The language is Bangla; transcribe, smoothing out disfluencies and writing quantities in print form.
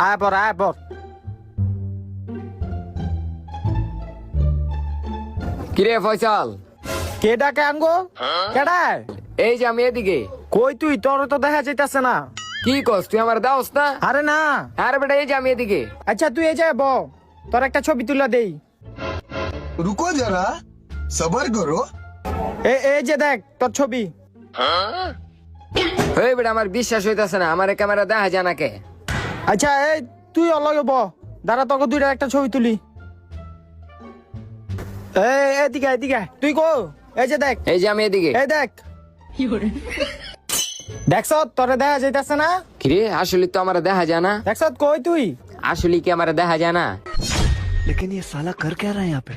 আয় পর আয় পর। কিরে ফয়সাল, কে ডাকে আঙ্গো? কেডায়? এই যে আমি এদিকে। কই তুই? তোর তো দেখা যাইতাছে না। কি কস তুই আমার দাওস না? আরে না। আরে বেটা এই যে আমি এদিকে। আচ্ছা তুই এই যায় ব, তোর একটা ছবি তুলা দেই। रुको जरा सबर करो। এই যে দেখ তোর ছবি। এই বেটা আমার বিশ্বাস হইতাছে না, আমার ক্যামেরা দেখা যায় না কে? আচ্ছা এই তুই অলগে ব, দাঁড়া তোকে দুইটা একটা ছবি তুলি। এদিকে এদিকে তুই কো? এই যে দেখ, এই যে আমি এদিকে। এই দেখ। দেখছ তোরে দেখা যাইতাছে না? কিরে আসলে তো আমার দেখা যায় না। দেখছ কই তুই? আসলে কি আমার দেখা যায় না? लेकिन ये साला कर क्या रहा है यहाँ पे?